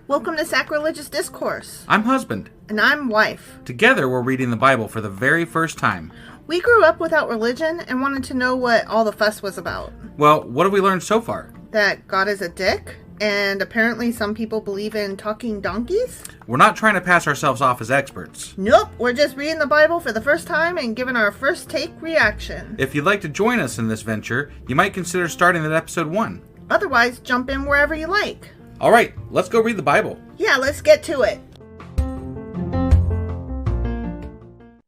Welcome to Sacrilegious Discourse. I'm husband. And I'm wife. Together, we're reading the Bible for the very first time. We grew up without religion and wanted to know what all the fuss was about. Well, what have we learned so far? That God is a dick, and apparently some people believe in talking donkeys? We're not trying to pass ourselves off as experts. Nope, we're just reading the Bible for the first time and giving our first take reaction. If you'd like to join us in this venture, you might consider starting at episode 1. Otherwise, jump in wherever you like. All right, let's go read the Bible. Yeah, let's get to it.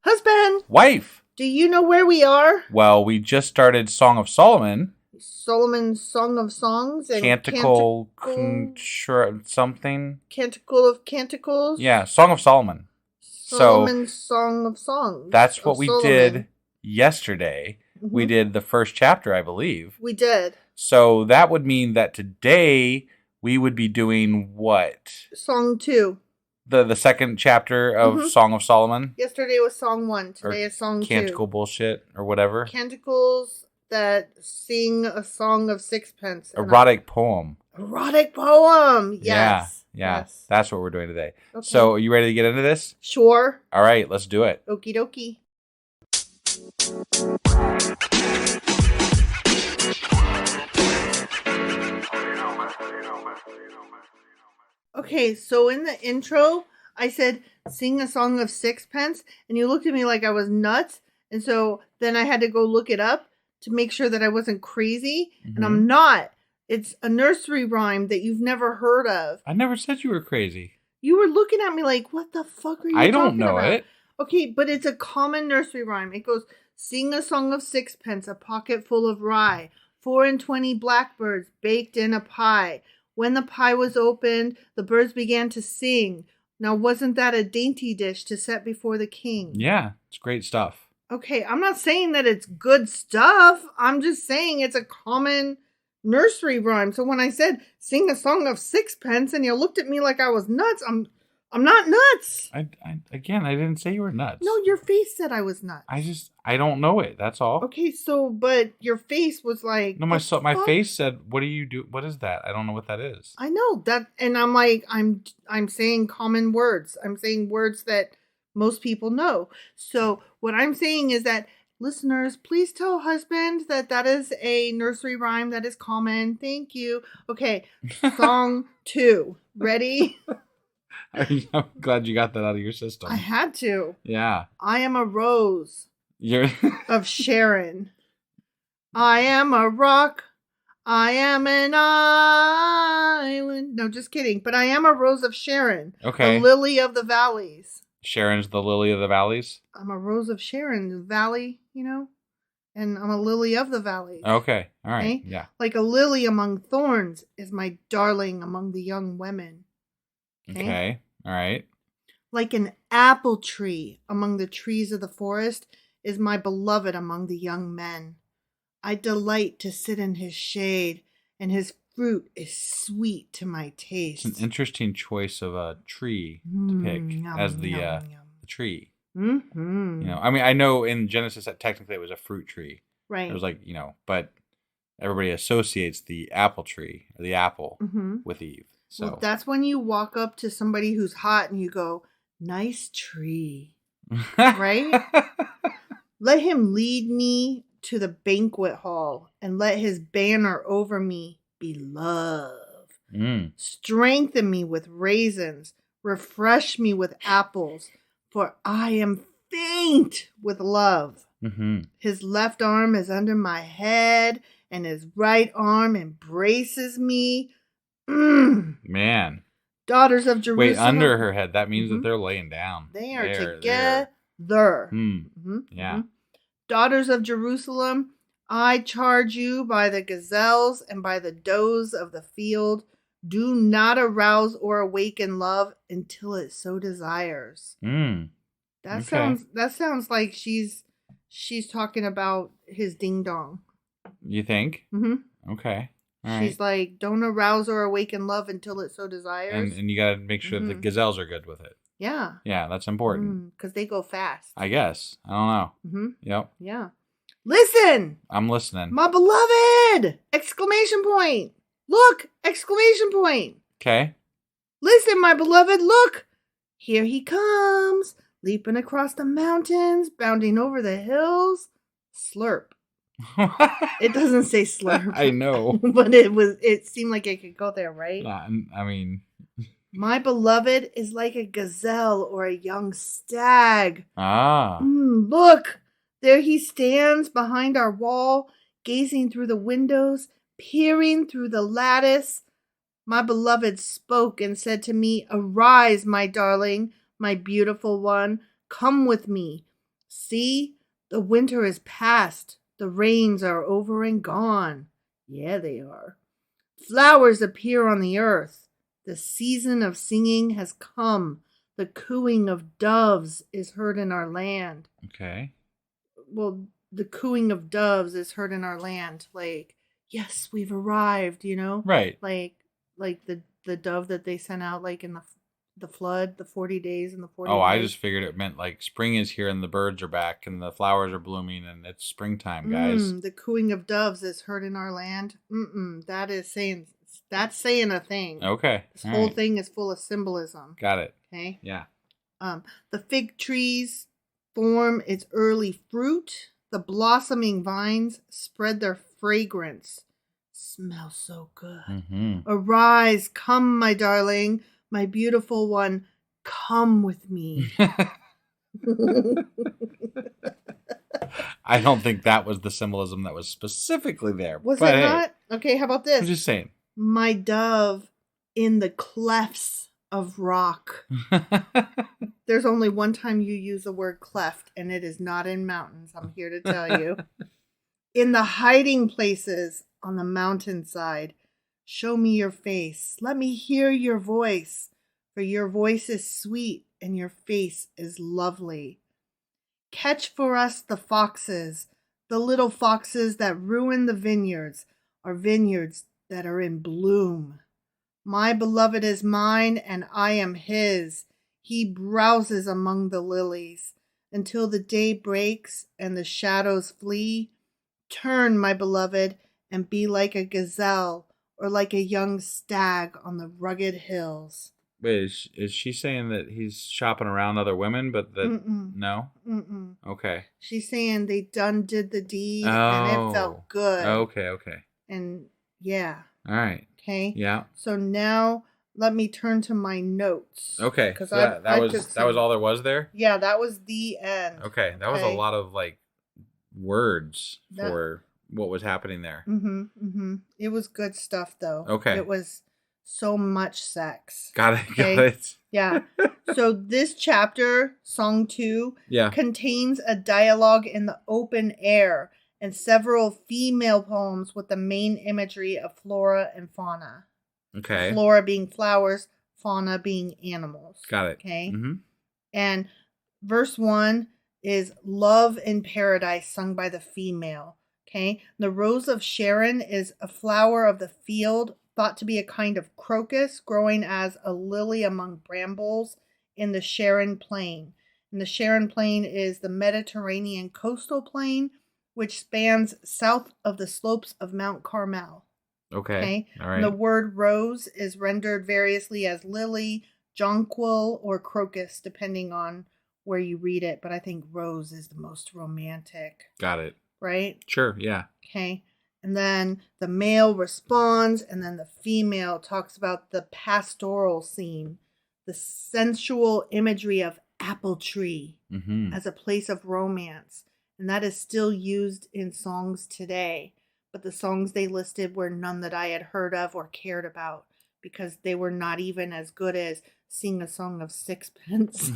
Husband! Wife! Do you know where we are? Well, we just started Song of Solomon. Solomon's Song of Songs and Canticle something. Canticle of Canticles? Yeah, Song of Solomon. Solomon's Song of Songs. That's what we did yesterday. Mm-hmm. We did the first chapter, I believe. We did. So that would mean that today we would be doing what? Song 2. The second chapter of Song of Solomon? Yesterday was Song 1. Today is Song 2. Canticle bullshit or whatever. Canticles that sing a song of sixpence. Erotic poem. Erotic poem! Yes. Yeah. Yes. That's what we're doing today. Okay. So, are you ready to get into this? Sure. All right, let's do it. Okie dokie. Okay, so in the intro, I said, sing a song of sixpence, and you looked at me like I was nuts, and so then I had to go look it up to make sure that I wasn't crazy, and I'm not. It's a nursery rhyme that you've never heard of. I never said you were crazy. You were looking at me like, what the fuck are you talking about? I don't know it. Okay, but it's a common nursery rhyme. It goes, sing a song of sixpence, a pocket full of rye, 24 blackbirds baked in a pie. When the pie was opened, the birds began to sing. Now, wasn't that a dainty dish to set before the king? Yeah, it's great stuff. Okay, I'm not saying that it's good stuff. I'm just saying it's a common nursery rhyme. So when I said, sing a song of sixpence, and you looked at me like I was nuts, I'm not nuts. I didn't say you were nuts. No, your face said I was nuts. I don't know it. That's all. Okay, so, but your face was like... No, my face said, what do you do? What is that? I don't know what that is. I know that, and I'm like, I'm saying common words. I'm saying words that most people know. So what I'm saying is that, listeners, please tell husband that is a nursery rhyme that is common. Thank you. Okay, song 2. Ready? I'm glad you got that out of your system. I had to. Yeah. I am a rose You're of Sharon. I am a rock. I am an island. No, just kidding. But I am a rose of Sharon. Okay. The lily of the valleys. Sharon's the lily of the valleys? I'm a rose of Sharon, the valley, you know? And I'm a lily of the valleys. Okay. All right. Okay? Yeah. Like a lily among thorns is my darling among the young women. Okay. All right. Like an apple tree among the trees of the forest is my beloved among the young men. I delight to sit in his shade, and his fruit is sweet to my taste. It's an interesting choice of a tree to pick as the tree. Mm-hmm. You know, I mean, I know in Genesis that technically it was a fruit tree. Right. It was like, but everybody associates the apple tree or the apple with Eve. So well, that's when you walk up to somebody who's hot and you go, nice tree. Right? Let him lead me to the banquet hall and let his banner over me be love. Strengthen me with raisins. Refresh me with apples. For I am faint with love. His left arm is under my head and his right arm embraces me. Man. Daughters of Jerusalem. Wait, under her head. That means that they're laying down. They are together. Yeah. Daughters of Jerusalem, I charge you by the gazelles and by the does of the field, do not arouse or awaken love until it so desires. That sounds like she's talking about his ding dong. You think? Okay. All right. She's like, don't arouse or awaken love until it so desires. And you got to make sure the gazelles are good with it. Yeah. Yeah, that's important. Because they go fast. I guess. I don't know. Yep. Yeah. Listen! I'm listening. My beloved! Exclamation point! Look! Exclamation point! Okay. Listen, my beloved, look! Here he comes, leaping across the mountains, bounding over the hills. Slurp. It doesn't say slurp. I know. But it seemed like it could go there, right? I mean... My beloved is like a gazelle or a young stag. Look! There he stands behind our wall, gazing through the windows, peering through the lattice. My beloved spoke and said to me, "Arise, my darling, my beautiful one, come with me. See, the winter is past, the rains are over and gone." Yeah, they are. Flowers appear on the earth. The season of singing has come. The cooing of doves is heard in our land. Okay. Well, the cooing of doves is heard in our land. Like, yes, we've arrived, Right. Like the dove that they sent out, like in the flood, the 40 days and the 40 I nights. just figured it meant like spring is here and the birds are back and the flowers are blooming and it's springtime, guys. The cooing of doves is heard in our land. That's saying a thing. Okay. This whole thing is full of symbolism. Got it. Okay. Yeah. The fig trees form its early fruit. The blossoming vines spread their fragrance. Smells so good. Mm-hmm. Arise, come, my darling, my beautiful one, come with me. I don't think that was the symbolism that was specifically there. Was it not? Okay, how about this? I'm just saying. My dove in the clefts of rock. There's only one time you use the word cleft, and it is not in mountains, I'm here to tell you. In the hiding places on the mountainside, show me your face. Let me hear your voice, for your voice is sweet and your face is lovely. Catch for us the foxes, the little foxes that ruin the vineyards, our vineyards that are in bloom. My beloved is mine and I am his. He browses among the lilies until the day breaks and the shadows flee. Turn, my beloved, and be like a gazelle or like a young stag on the rugged hills. Wait, is she saying that he's shopping around other women, but that no? Okay. She's saying they done did the deed and it felt good. Okay. And yeah. All right. Okay. Yeah. So now let me turn to my notes. Okay. So that was all there was there? Yeah, that was the end. Okay. That was a lot of like words for what was happening there. It was good stuff though. Okay. It was so much sex. Got it. Okay? Got it. Yeah. So this chapter, Song 2, contains a dialogue in the open air and several female poems with the main imagery of flora and fauna. Okay. Flora being flowers, fauna being animals. Got it. Okay. And verse 1 is Love in Paradise, sung by the female. Okay. The rose of Sharon is a flower of the field, thought to be a kind of crocus growing as a lily among brambles in the Sharon Plain. And the Sharon Plain is the Mediterranean coastal plain, which spans south of the slopes of Mount Carmel. Okay. All right. And the word rose is rendered variously as lily, jonquil, or crocus, depending on where you read it. But I think rose is the most romantic. Got it. Right? Sure, yeah. Okay. And then the male responds, and then the female talks about the pastoral scene, the sensual imagery of apple tree as a place of romance. And that is still used in songs today. But the songs they listed were none that I had heard of or cared about because they were not even as good as Sing a Song of Sixpence.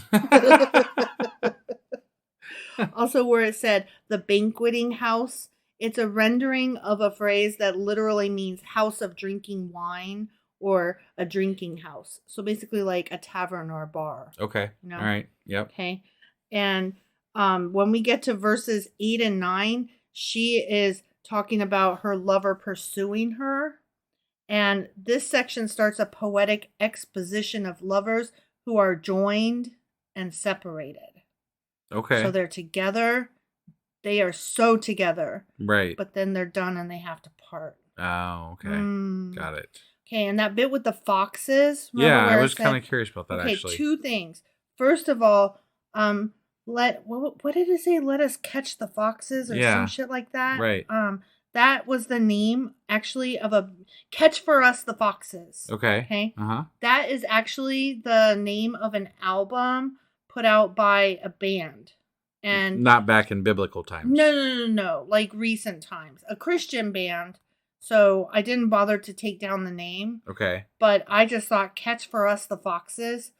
Also, where it said the banqueting house, it's a rendering of a phrase that literally means house of drinking wine or a drinking house. So basically like a tavern or a bar. Okay. All right. Yep. Okay. And when we get to verses 8 and 9, she is talking about her lover pursuing her. And this section starts a poetic exposition of lovers who are joined and separated. Okay. So they're together. They are so together. Right. But then they're done and they have to part. Oh, okay. Got it. Okay, and that bit with the foxes. Yeah, I was kind of curious about that, actually. Okay, 2 things. First of all, what did it say? Let us catch the foxes or some shit like that. Right. That was the name, actually, of a Catch for Us the Foxes. Okay. That is actually the name of an album put out by a band. And not back in biblical times. No. Like recent times. A Christian band. So I didn't bother to take down the name. Okay. But I just thought Catch for Us the Foxes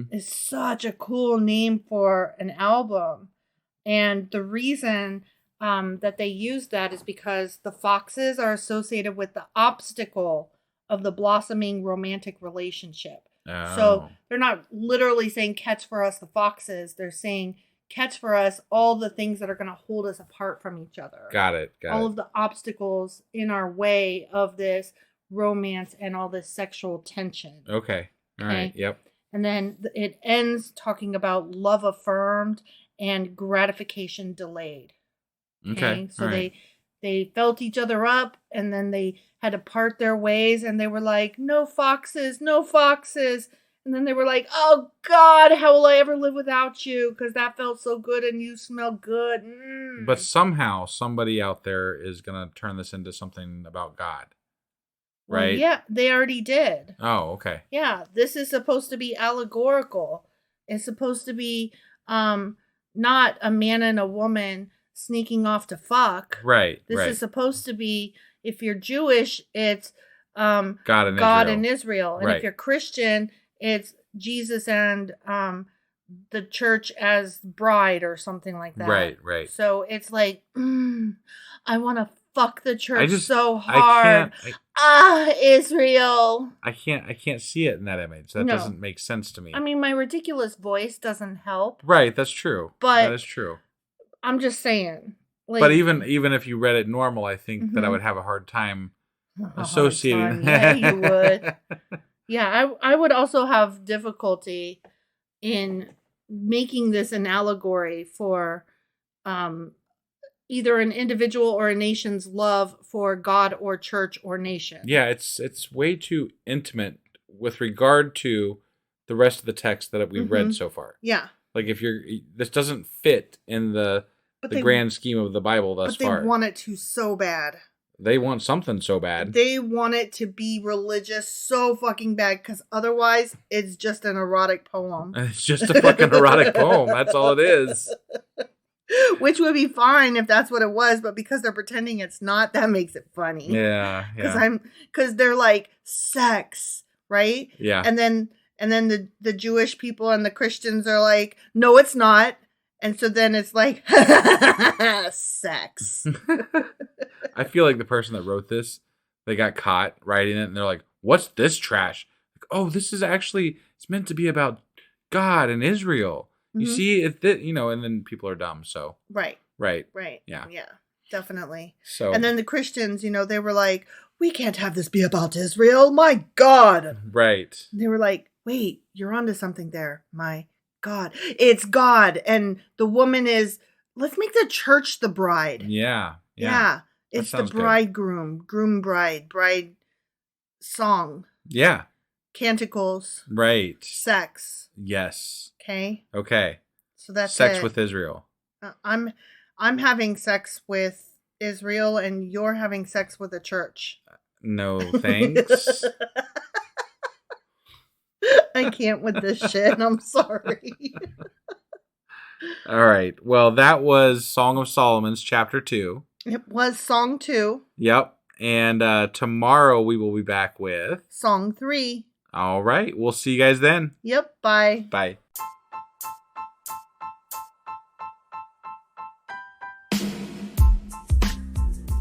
is such a cool name for an album. And the reason that they use that is because the foxes are associated with the obstacle of the blossoming romantic relationship. Oh. So they're not literally saying catch for us the foxes. They're saying catch for us all the things that are going to hold us apart from each other. Got it. All of the obstacles in our way of this romance and all this sexual tension. Okay. All right. Yep. And then it ends talking about love affirmed and gratification delayed. Okay. So they felt each other up, and then they had to part their ways, and they were like, no foxes. And then they were like, oh God, how will I ever live without you? Because that felt so good and you smell good. But somehow somebody out there is going to turn this into something about God. Right? Well, yeah, they already did. Oh, okay. Yeah, this is supposed to be allegorical. It's supposed to be not a man and a woman sneaking off to fuck. Right. This is supposed to be, if you're Jewish, it's God and Israel. And if you're Christian, it's Jesus and the church as bride or something like that. Right. So it's like, I want to fuck the church so hard. Israel. I can't see it in that image. That doesn't make sense to me. I mean, my ridiculous voice doesn't help. Right, that's true. But that is true. I'm just saying. Like, but even if you read it normal, I think that I would have a hard time associating. Yeah, you would. Yeah, I would also have difficulty in making this an allegory for either an individual or a nation's love for God or church or nation. Yeah, it's way too intimate with regard to the rest of the text that we've read so far. Yeah. Like this doesn't fit in the grand scheme of the Bible thus far. But they want it to so bad. They want something so bad. They want it to be religious so fucking bad, because otherwise it's just an erotic poem. It's just a fucking erotic poem. That's all it is. Which would be fine if that's what it was, but because they're pretending it's not, that makes it funny. Yeah. Because they're like sex, right? Yeah. And then the Jewish people and the Christians are like, no, it's not. And so then it's like, sex. I feel like the person that wrote this, they got caught writing it, and they're like, what's this trash? Like, oh, this is actually, it's meant to be about God and Israel. You see, and then people are dumb, so. Right. Yeah, definitely. So. And then the Christians, they were like, we can't have this be about Israel. My God. Right. They were like, wait, you're onto something there. My God. It's God. And the woman is, let's make the church the bride. Yeah. It's the bridegroom, groom bride song. Yeah. Canticles. Right. Sex. Yes. Okay. So that's sex with Israel. I'm having sex with Israel, and you're having sex with a church. No thanks. I can't with this shit. I'm sorry. All right. Well, that was Song of Solomon's chapter 2. It was Song 2. Yep. And tomorrow we will be back with Song 3. All right. We'll see you guys then. Yep. Bye. Bye.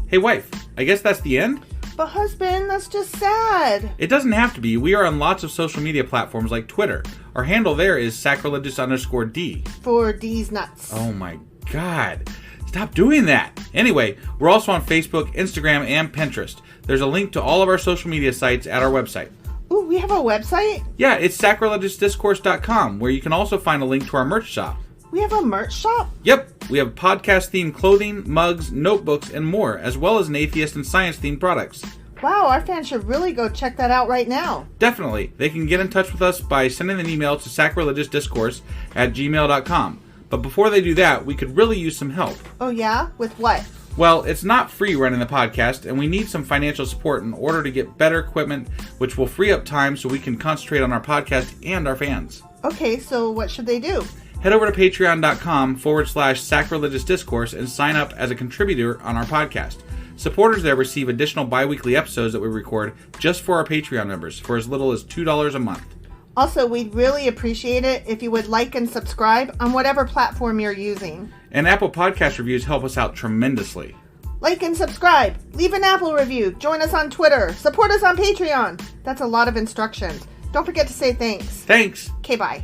Hey, wife. I guess that's the end? But husband, that's just sad. It doesn't have to be. We are on lots of social media platforms like Twitter. Our handle there is sacrilegious_D. For D's nuts. Oh my God. Stop doing that. Anyway, we're also on Facebook, Instagram, and Pinterest. There's a link to all of our social media sites at our website. Ooh, we have a website? Yeah, it's sacrilegiousdiscourse.com, where you can also find a link to our merch shop. We have a merch shop? Yep. We have podcast-themed clothing, mugs, notebooks, and more, as well as an atheist and science-themed products. Wow, our fans should really go check that out right now. Definitely. They can get in touch with us by sending an email to sacrilegiousdiscourse@gmail.com. But before they do that, we could really use some help. Oh yeah? With what? Well, it's not free running the podcast, and we need some financial support in order to get better equipment, which will free up time so we can concentrate on our podcast and our fans. Okay, so what should they do? Head over to patreon.com/sacrilegious discourse and sign up as a contributor on our podcast. Supporters there receive additional bi-weekly episodes that we record just for our Patreon members for as little as $2 a month. Also, we'd really appreciate it if you would like and subscribe on whatever platform you're using. And Apple Podcast reviews help us out tremendously. Like and subscribe. Leave an Apple review. Join us on Twitter. Support us on Patreon. That's a lot of instructions. Don't forget to say thanks. Thanks. Okay, bye.